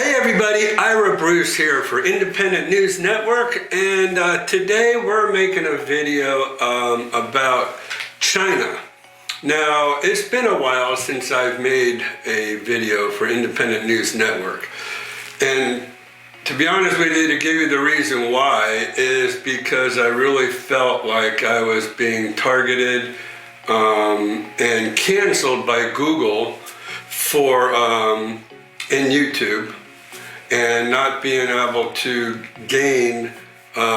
Hey everybody, Ira Bruce here for Independent News Network, and today we're making a video about China. Now, it's been a while since I've made a video for Independent News Network, and to be honest with you, to give you the reason why is because I really felt like I was being targeted and canceled by Google for in YouTube, and not being able to gain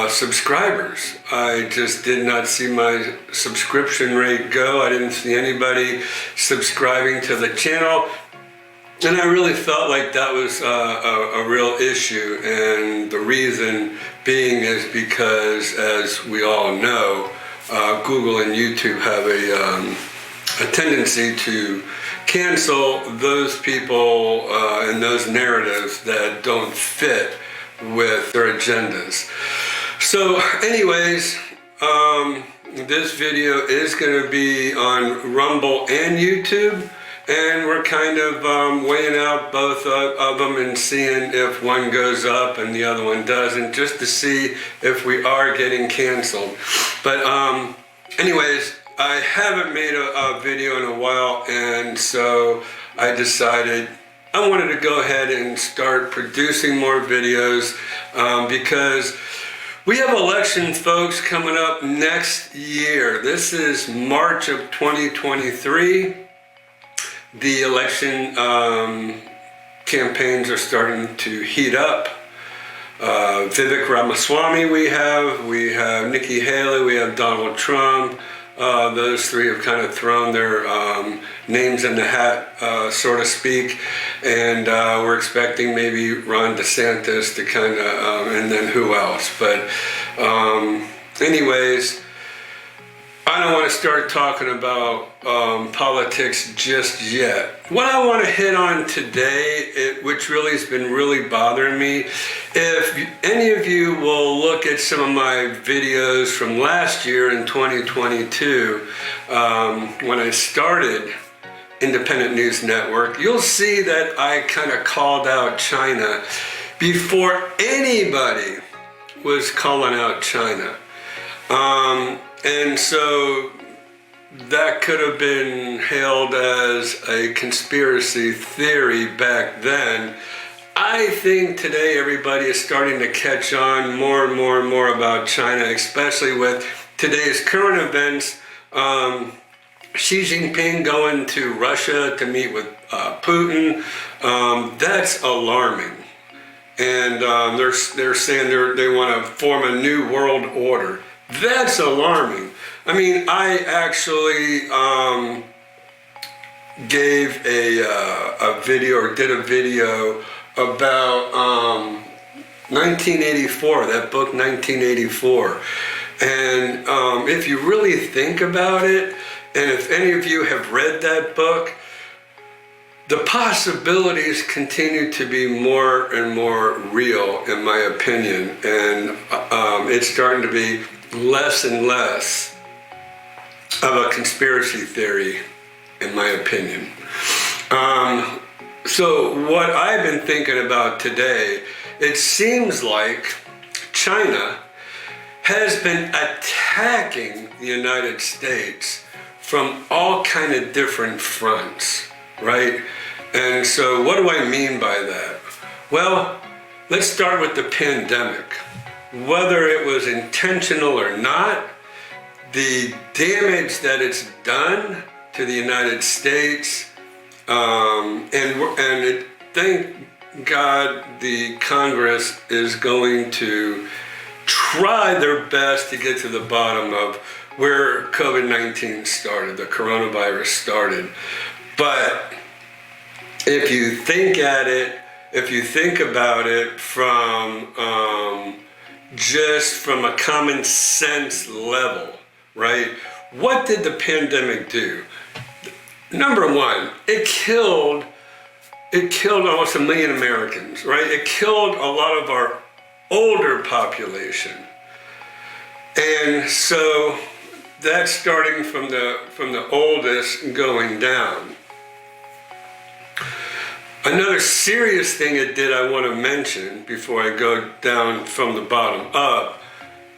subscribers. I just did not see my subscription rate go. I didn't see anybody subscribing to the channel, and I really felt like that was a real issue. And the reason being is because, as we all know, Google and YouTube have a tendency to cancel those people and those narratives that don't fit with their agendas. So anyways, this video is going to be on Rumble and YouTube, and we're kind of weighing out both of them and seeing if one goes up and the other one doesn't, just to see if we are getting canceled. But anyways, I haven't made a video in a while, and so I decided I wanted to go ahead and start producing more videos because we have elections, folks, coming up next year. This is March of 2023. The election campaigns are starting to heat up. Vivek Ramaswamy we have Nikki Haley, we have Donald Trump. Those three have kind of thrown their names in the hat, so to speak, and we're expecting maybe Ron DeSantis to kind of, and then who else? But anyways, I don't want to start talking about politics just yet. What I want to hit on today, which really has been really bothering me, if any of you will look at some of my videos from last year in 2022, when I started Independent News Network, you'll see that I kind of called out China before anybody was calling out China. And so that could have been hailed as a conspiracy theory back then. I think today everybody is starting to catch on more and more and more about China, especially with today's current events. Xi Jinping going to Russia to meet with Putin. That's alarming. And they're saying they want to form a new world order. That's alarming. I mean, I actually gave a video, or did a video about 1984, that book 1984. And if you really think about it, and if any of you have read that book, the possibilities continue to be more and more real, in my opinion. And it's starting to be less and less of a conspiracy theory, in my opinion. So what I've been thinking about today, it seems like China has been attacking the United States from all kind of different fronts, right? And so what do I mean by that? Well, let's start with the pandemic. Whether it was intentional or not, the damage that it's done to the United States, thank God the Congress is going to try their best to get to the bottom of where COVID-19 started, the coronavirus started. But if you think about it from just from a common sense level, right? What did the pandemic do? Number one, it killed almost 1 million Americans, right? It killed a lot of our older population. And so that's starting from the oldest going down. Another serious thing it did I want to mention before I go down from the bottom up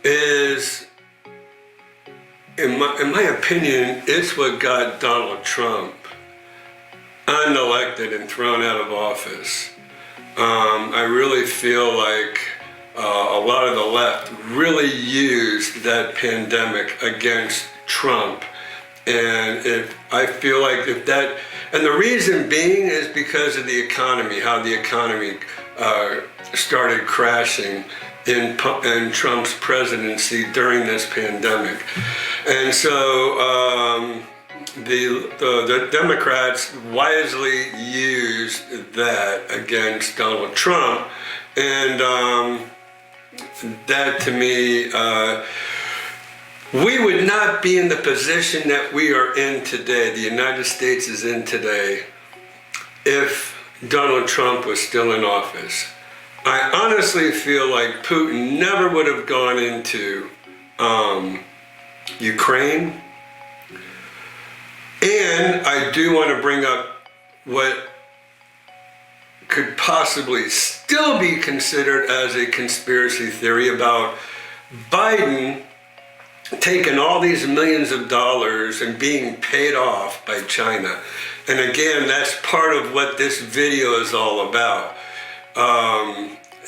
is, in my opinion, it's what got Donald Trump unelected and thrown out of office. I really feel like a lot of the left really used that pandemic against Trump. And I feel like if that, and the reason being is because of the economy, how the economy started crashing in Trump's presidency during this pandemic. And so the Democrats wisely used that against Donald Trump. And that to me, we would not be in the position that we are in today, the United States is in today, if Donald Trump was still in office. I honestly feel like Putin never would have gone into Ukraine. And I do want to bring up what could possibly still be considered as a conspiracy theory about Biden taking all these millions of dollars and being paid off by China. And again, that's part of what this video is all about.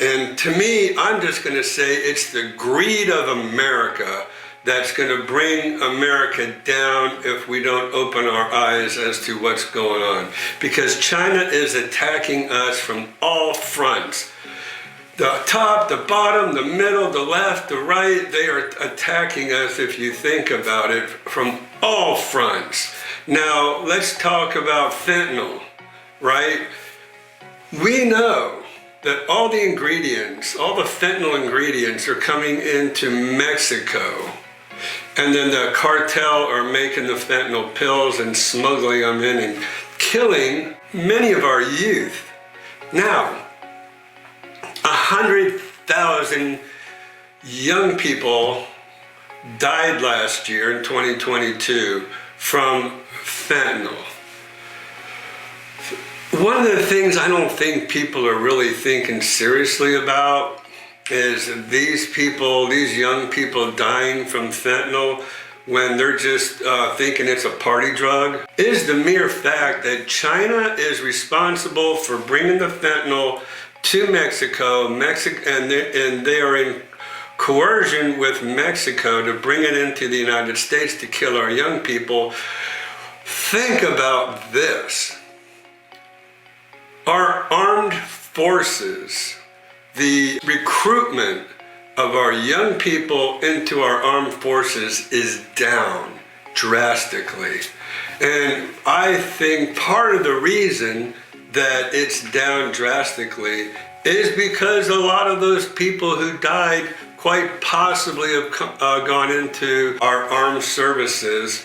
And to me, I'm just going to say it's the greed of America that's going to bring America down if we don't open our eyes as to what's going on. Because China is attacking us from all fronts. The top, the bottom, the middle, the left, the right, they are attacking us, if you think about it, from all fronts. Now, let's talk about fentanyl, right? We know that all the ingredients, all the fentanyl ingredients are coming into Mexico. And then the cartel are making the fentanyl pills and smuggling them in and killing many of our youth. Now, 100,000 young people died last year in 2022 from fentanyl. One of the things I don't think people are really thinking seriously about is these people, these young people dying from fentanyl when they're just thinking it's a party drug, is the mere fact that China is responsible for bringing the fentanyl to Mexico, and they are in coercion with Mexico to bring it into the United States to kill our young people. Think about this. Our armed forces, the recruitment of our young people into our armed forces is down drastically. And I think part of the reason that it's down drastically is because a lot of those people who died quite possibly have gone into our armed services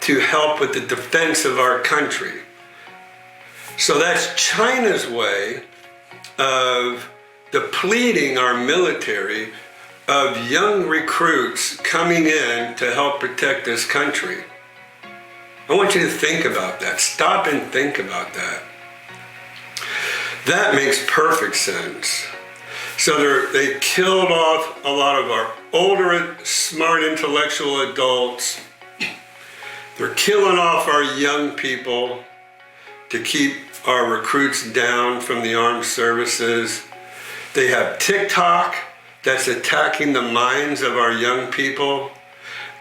to help with the defense of our country. So that's China's way of depleting our military of young recruits coming in to help protect this country. I want you to think about that. Stop and think about that. That makes perfect sense. So they killed off a lot of our older, smart, intellectual adults. They're killing off our young people to keep our recruits down from the armed services. They have TikTok that's attacking the minds of our young people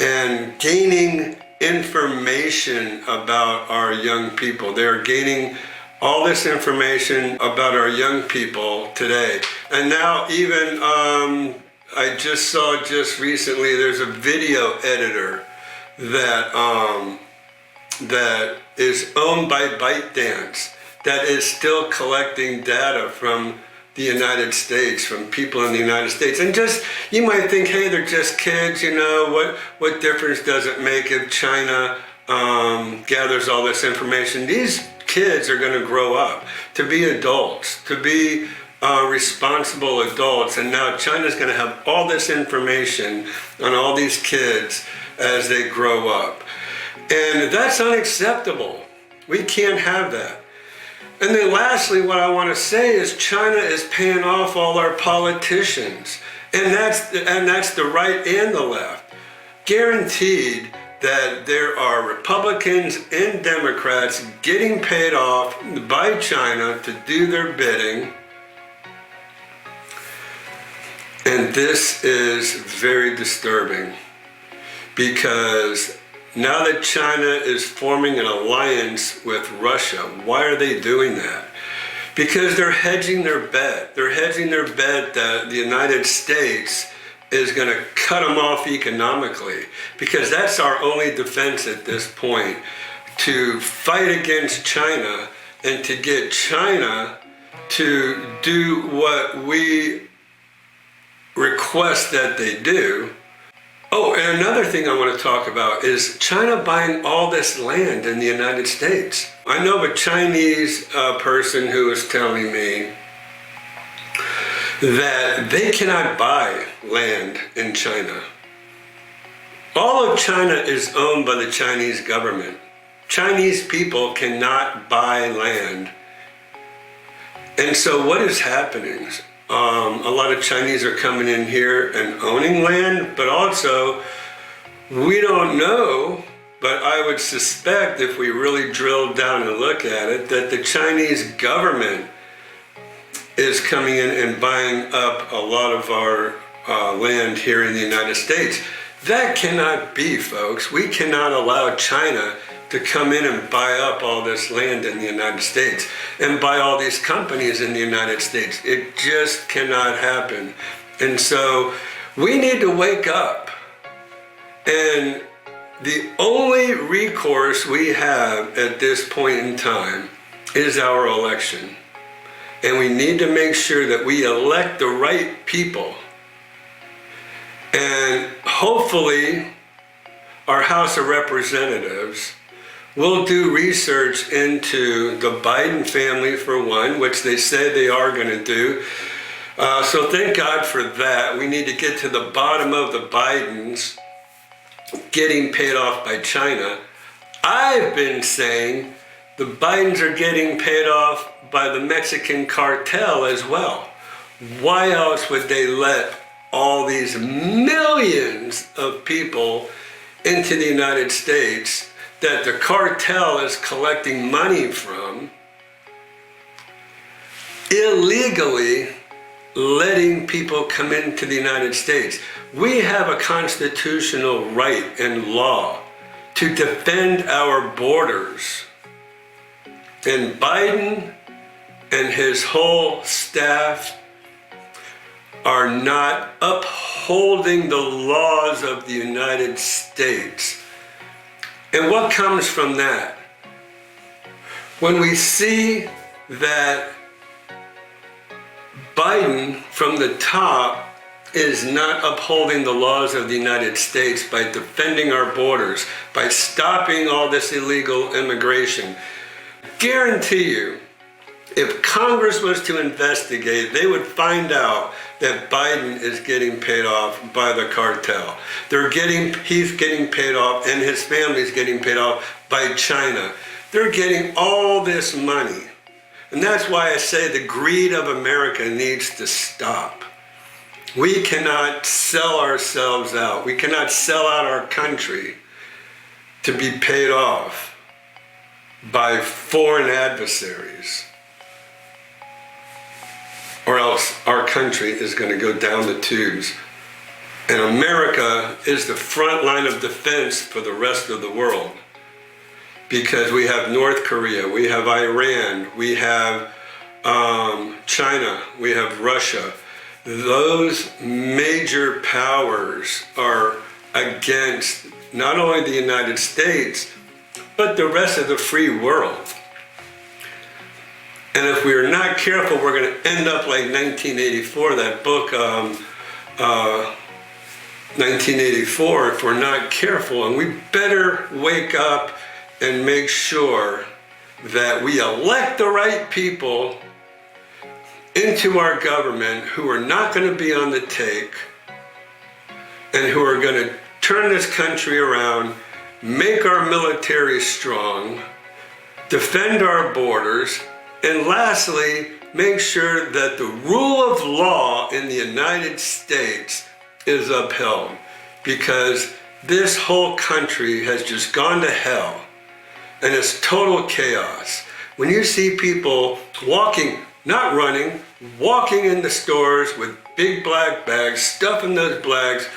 and gaining information about our young people. They're gaining all this information about our young people today. And now even, I just saw just recently, there's a video editor that is owned by ByteDance that is still collecting data from the United States, from people in the United States. And just, you might think, hey, they're just kids, you know, what difference does it make if China gathers all this information? These kids are going to grow up to be adults, to be responsible adults. And now China's going to have all this information on all these kids as they grow up. And that's unacceptable. We can't have that. And then lastly, what I want to say is China is paying off all our politicians. And that's the right and the left. Guaranteed that there are Republicans and Democrats getting paid off by China to do their bidding. And this is very disturbing, because now that China is forming an alliance with Russia, why are they doing that? Because they're hedging their bet. They're hedging their bet that the United States is going to cut them off economically, because that's our only defense at this point, to fight against China and to get China to do what we request that they do. Oh, and another thing I want to talk about is China buying all this land in the United States. I know a Chinese person who was telling me that they cannot buy land in China. All of China is owned by the Chinese government. Chinese people cannot buy land. And so what is happening? A lot of Chinese are coming in here and owning land, but also we don't know, but I would suspect, if we really drill down and look at it, that the Chinese government is coming in and buying up a lot of our land here in the United States. That cannot be, folks. We cannot allow China to come in and buy up all this land in the United States and buy all these companies in the United States. It just cannot happen. And so we need to wake up. And the only recourse we have at this point in time is our election. And we need to make sure that we elect the right people. And hopefully our House of Representatives will do research into the Biden family, for one, which they said they are going to do. So thank God for that. We need to get to the bottom of the Bidens getting paid off by China. I've been saying the Bidens are getting paid off by the Mexican cartel as well. Why else would they let all these millions of people into the United States that the cartel is collecting money from, illegally letting people come into the United States? We have a constitutional right and law to defend our borders. And Biden and his whole staff are not upholding the laws of the United States. And what comes from that? When we see that Biden from the top is not upholding the laws of the United States by defending our borders, by stopping all this illegal immigration, guarantee you, if Congress was to investigate, they would find out that Biden is getting paid off by the cartel. He's getting paid off, and his family's getting paid off by China. They're getting all this money. And that's why I say the greed of America needs to stop. We cannot sell ourselves out. We cannot sell out our country to be paid off by foreign adversaries, or else our country is going to go down the tubes. And America is the front line of defense for the rest of the world, because we have North Korea, we have Iran, we have China, we have Russia. Those major powers are against not only the United States, but the rest of the free world. And if we are not careful, we're going to end up like 1984, that book, 1984, if we're not careful. And we better wake up and make sure that we elect the right people into our government who are not going to be on the take and who are going to turn this country around, make our military strong, defend our borders, And lastly, make sure that the rule of law in the United States is upheld, because this whole country has just gone to hell and it's total chaos. When you see people walking, not running, walking in the stores with big black bags, stuffing those bags,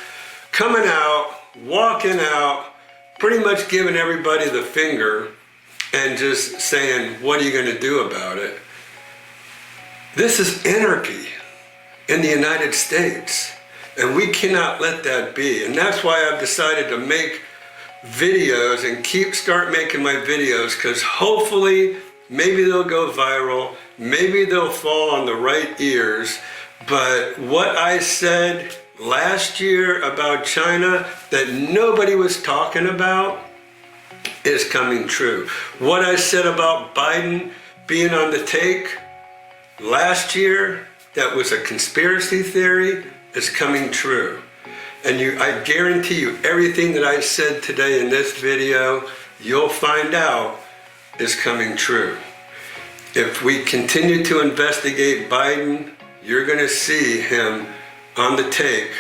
coming out, walking out, pretty much giving everybody the finger and just saying, what are you going to do about it? This is anarchy in the United States, and we cannot let that be. And that's why I've decided to make videos and start making my videos, because hopefully maybe they'll go viral, maybe they'll fall on the right ears. But what I said last year about China that nobody was talking about is coming true. What I said about Biden being on the take last year, that was a conspiracy theory, is coming true. And I guarantee you, everything that I said today in this video, you'll find out is coming true. If we continue to investigate Biden, you're going to see him on the take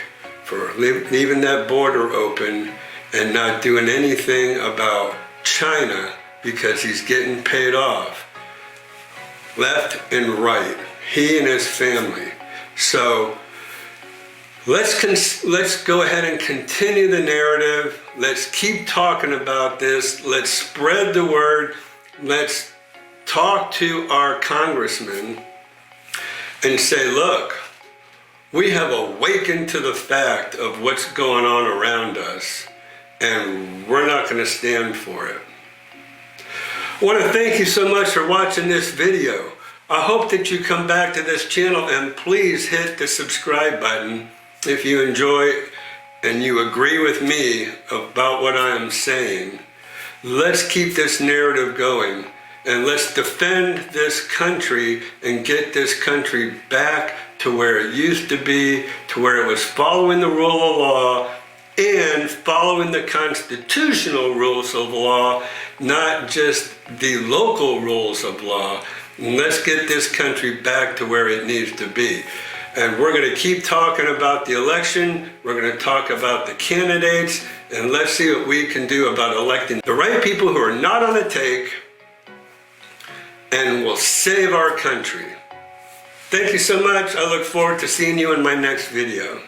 for leaving that border open and not doing anything about China, because he's getting paid off left and right, he and his family. So let's go ahead and continue the narrative. Let's keep talking about this. Let's spread the word. Let's talk to our congressmen and say, look, we have awakened to the fact of what's going on around us, and we're not going to stand for it. I want to thank you so much for watching this video. I hope that you come back to this channel, and please hit the subscribe button if you enjoy and you agree with me about what I am saying. Let's keep this narrative going, and let's defend this country and get this country back to where it used to be, to where it was following the rule of law and following the constitutional rules of law, not just the local rules of law. And let's get this country back to where it needs to be. And we're going to keep talking about the election. We're going to talk about the candidates, and let's see what we can do about electing the right people who are not on the take and will save our country. Thank you so much. I look forward to seeing you in my next video.